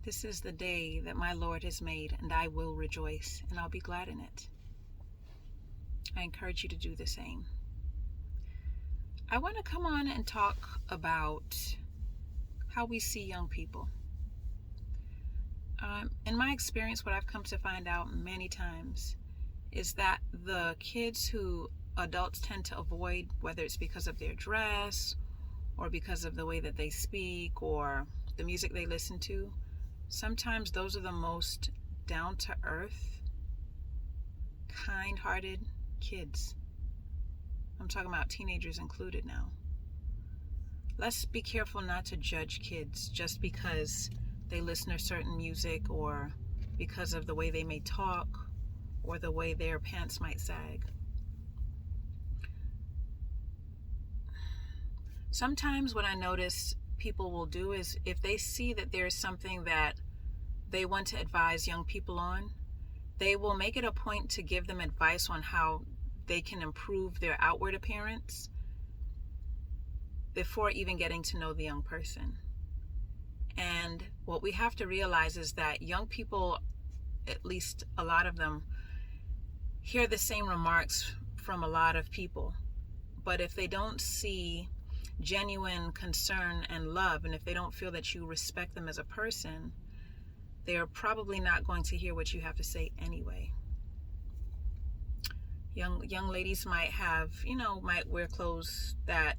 This is the day that my Lord has made, and I will rejoice, and I'll be glad in it. I encourage you to do the same. I want to come on and talk about how we see young people. In my experience, what I've come to find out many times is that the kids who adults tend to avoid, whether it's because of their dress or because of the way that they speak or the music they listen to, sometimes those are the most down-to-earth, kind-hearted kids. I'm talking about teenagers included now. Let's be careful not to judge kids just because they listen to certain music or because of the way they may talk or the way their pants might sag. Sometimes what I notice people will do is if they see that there's something that they want to advise young people on, they will make it a point to give them advice on how they can improve their outward appearance before even getting to know the young person. And what we have to realize is that young people, at least a lot of them, hear the same remarks from a lot of people. But if they don't see genuine concern and love, and if they don't feel that you respect them as a person, they're probably not going to hear what you have to say anyway. Young ladies might wear clothes that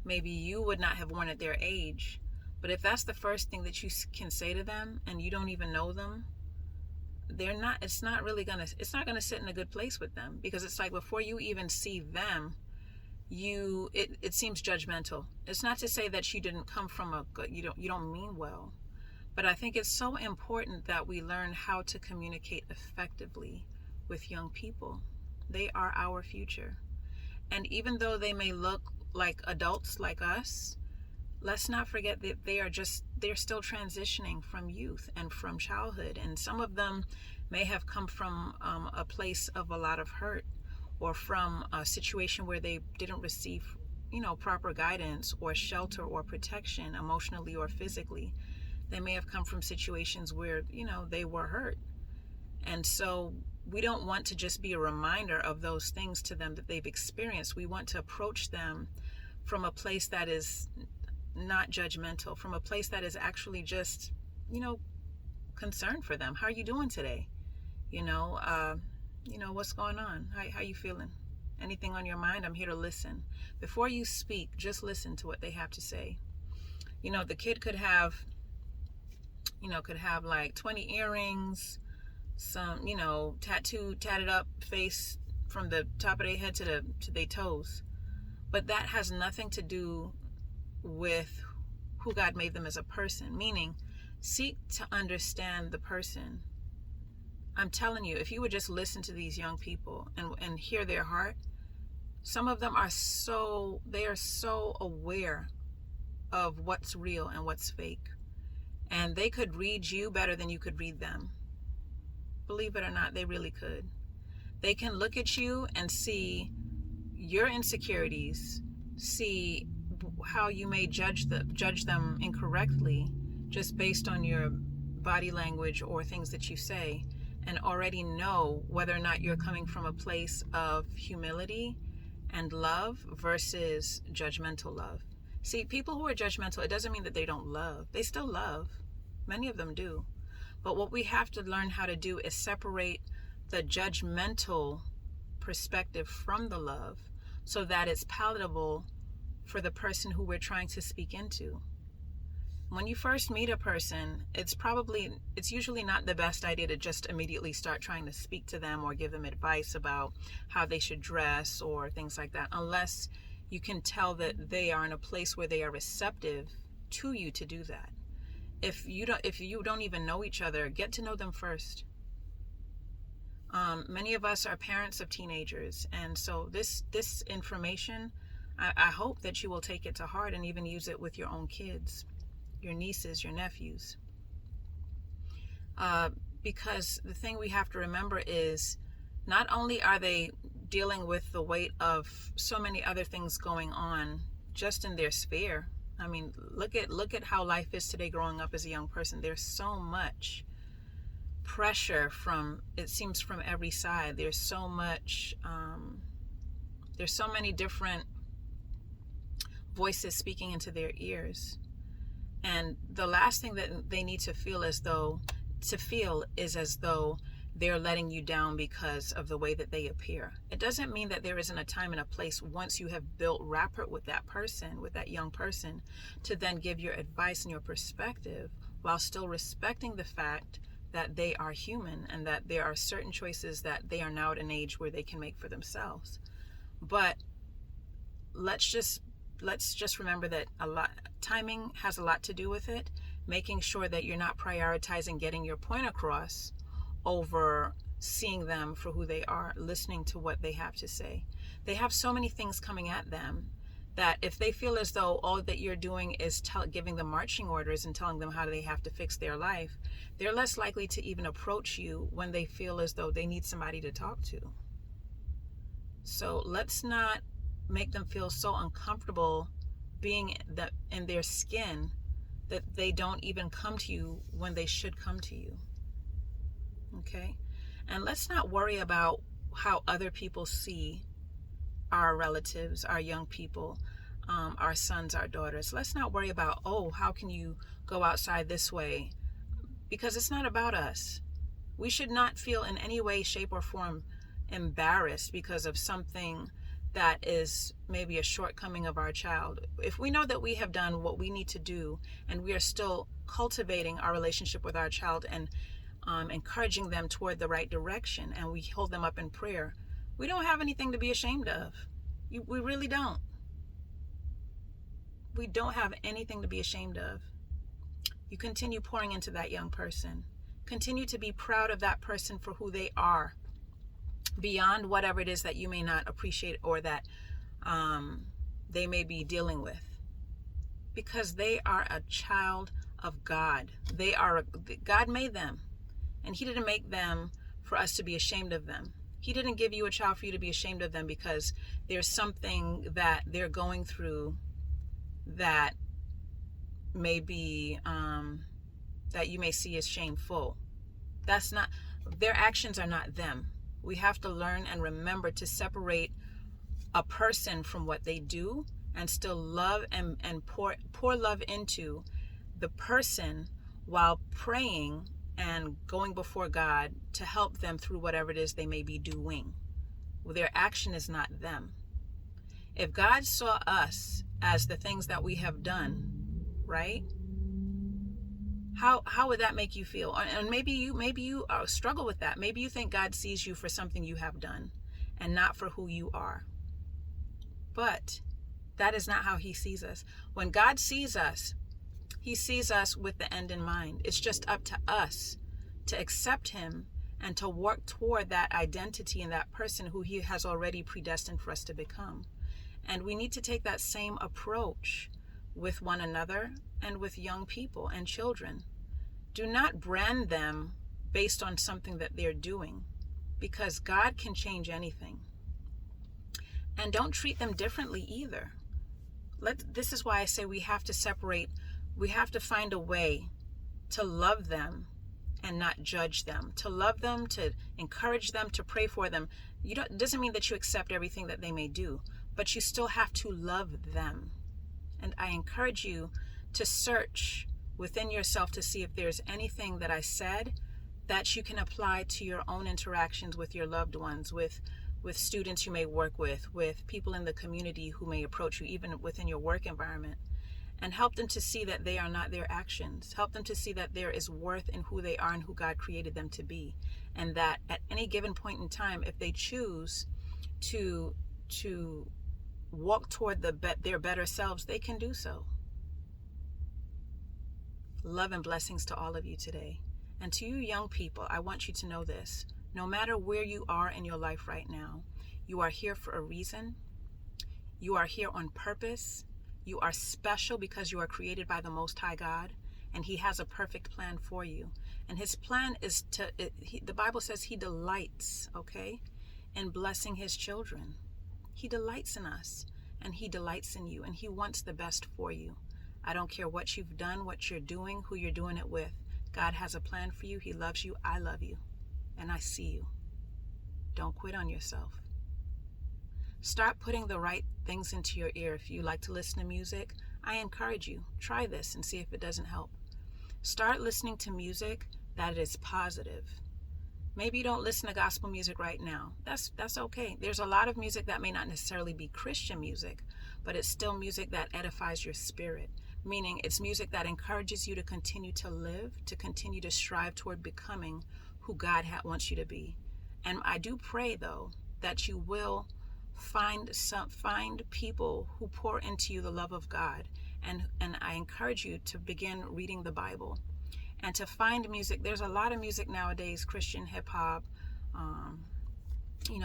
maybe you would not have worn at their age. But if that's the first thing that you can say to them and you don't even know them, it's not gonna sit in a good place with them, because it's like before you even see them, it seems judgmental. It's not to say that you didn't come from you don't mean well, but I think it's so important that we learn how to communicate effectively with young people. They are our future. And even though they may look like adults like us, let's not forget that they're still transitioning from youth and from childhood. And some of them may have come from a place of a lot of hurt, or from a situation where they didn't receive, proper guidance or shelter or protection emotionally or physically. They may have come from situations where, they were hurt. And so we don't want to just be a reminder of those things to them that they've experienced. We want to approach them from a place that is not judgmental, from a place that is actually just, concerned for them. How are you doing today? What's going on? How you feeling? Anything on your mind? I'm here to listen. Before you speak, just listen to what they have to say. The kid could have like 20 earrings, some, tatted up face from the top of their head to their toes. But that has nothing to do with who God made them as a person. Meaning, seek to understand the person. I'm telling you, if you would just listen to these young people and hear their heart, some of them are so aware of what's real and what's fake. And they could read you better than you could read them. Believe it or not, they really could. They can look at you and see your insecurities, see how you may judge them incorrectly just based on your body language or things that you say, and already know whether or not you're coming from a place of humility and love versus judgmental love. See, people who are judgmental, it doesn't mean that they don't love. They still love. Many of them do. But what we have to learn how to do is separate the judgmental perspective from the love so that it's palatable for the person who we're trying to speak into. When you first meet a person, it's usually not the best idea to just immediately start trying to speak to them or give them advice about how they should dress or things like that, unless you can tell that they are in a place where they are receptive to you to do that. If you don't even know each other, get to know them first. Many of us are parents of teenagers, and so this information, I hope that you will take it to heart and even use it with your own kids, your nieces, your nephews. Because the thing we have to remember is not only are they dealing with the weight of so many other things going on just in their sphere, I mean, look at how life is today growing up as a young person. There's so much pressure it seems from every side. There's so much, there's so many different voices speaking into their ears. And the last thing that they need to feel is as though they're letting you down because of the way that they appear. It doesn't mean that there isn't a time and a place once you have built rapport with that person, with that young person, to then give your advice and your perspective while still respecting the fact that they are human and that there are certain choices that they are now at an age where they can make for themselves. But let's just remember that timing has a lot to do with it, making sure that you're not prioritizing getting your point across over seeing them for who they are, listening to what they have to say. They have so many things coming at them that if they feel as though all that you're doing is giving them marching orders and telling them how they have to fix their life, they're less likely to even approach you when they feel as though they need somebody to talk to. So let's not make them feel so uncomfortable being in their skin that they don't even come to you when they should come to you. Okay? And let's not worry about how other people see our relatives, our young people, our sons, our daughters. Let's not worry about, how can you go outside this way? Because it's not about us. We should not feel in any way, shape, or form embarrassed because of something that is maybe a shortcoming of our child. If we know that we have done what we need to do and we are still cultivating our relationship with our child and encouraging them toward the right direction, and we hold them up in prayer, we don't have anything to be ashamed of. We really don't. We don't have anything to be ashamed of. You continue pouring into that young person. Continue to be proud of that person for who they are, beyond whatever it is that you may not appreciate or that they may be dealing with. Because they are a child of God. God made them. And He didn't make them for us to be ashamed of them. He didn't give you a child for you to be ashamed of them because there's something that they're going through that may be, that you may see as shameful. That's not, their actions are not them. We have to learn and remember to separate a person from what they do and still love and pour love into the person while praying and going before God to help them through whatever it is they may be doing. Well, their action is not them. If God saw us as the things that we have done, right? How would that make you feel? And maybe you struggle with that. Maybe you think God sees you for something you have done and not for who you are. But that is not how He sees us. When God sees us, He sees us with the end in mind. It's just up to us to accept Him and to work toward that identity and that person who He has already predestined for us to become. And we need to take that same approach with one another and with young people and children. Do not brand them based on something that they're doing, because God can change anything. And don't treat them differently either. This is why I say we have to separate. We have to find a way to love them and not judge them. To love them, to encourage them, to pray for them. It doesn't mean that you accept everything that they may do, but you still have to love them. And I encourage you to search within yourself to see if there's anything that I said that you can apply to your own interactions with your loved ones, with students you may work with people in the community who may approach you, even within your work environment, and help them to see that they are not their actions. Help them to see that there is worth in who they are and who God created them to be. And that at any given point in time, if they choose to walk toward their better selves, they can do so. Love and blessings to all of you today. And to you young people, I want you to know this. No matter where you are in your life right now, you are here for a reason. You are here on purpose. You are special because you are created by the Most High God, and He has a perfect plan for you. And His plan is the Bible says He delights, in blessing His children. He delights in us, and He delights in you, and He wants the best for you. I don't care what you've done, what you're doing, who you're doing it with. God has a plan for you. He loves you. I love you. And I see you. Don't quit on yourself. Start putting the right things into your ear. If you like to listen to music, I encourage you. Try this and see if it doesn't help. Start listening to music that is positive. Maybe you don't listen to gospel music right now. That's okay. There's a lot of music that may not necessarily be Christian music, but it's still music that edifies your spirit. Meaning it's music that encourages you to continue to live, to continue to strive toward becoming who God wants you to be. And I do pray, though, that you will find people who pour into you the love of God. And I encourage you to begin reading the Bible and to find music. There's a lot of music nowadays, Christian hip hop,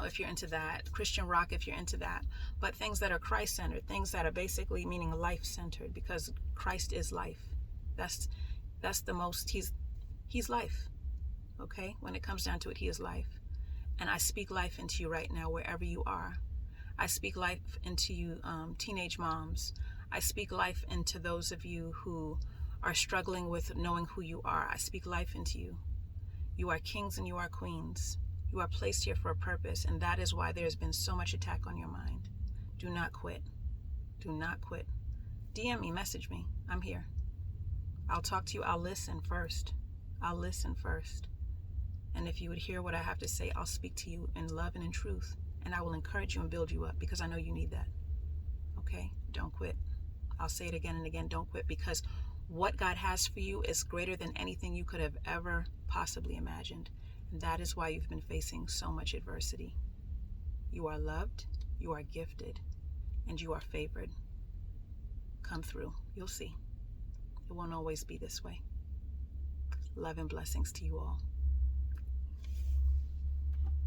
if you're into that, Christian rock, if you're into that, but things that are Christ-centered, things that are basically meaning life-centered, because Christ is life. That's the most, he's life. Okay. When it comes down to it, he is life. And I speak life into you right now, wherever you are. I speak life into you, teenage moms. I speak life into those of you who are struggling with knowing who you are. I speak life into you. You are kings and you are queens. You are placed here for a purpose, and that is why there's been so much attack on your mind. Do not quit. Do not quit. DM me, message me. I'm here. I'll talk to you. I'll listen first. I'll listen first. And if you would hear what I have to say, I'll speak to you in love and in truth. And I will encourage you and build you up, because I know you need that. Okay? Don't quit. I'll say it again and again. Don't quit, because what God has for you is greater than anything you could have ever possibly imagined. And that is why you've been facing so much adversity. You are loved, you are gifted, and you are favored. Come through. You'll see. It won't always be this way. Love and blessings to you all.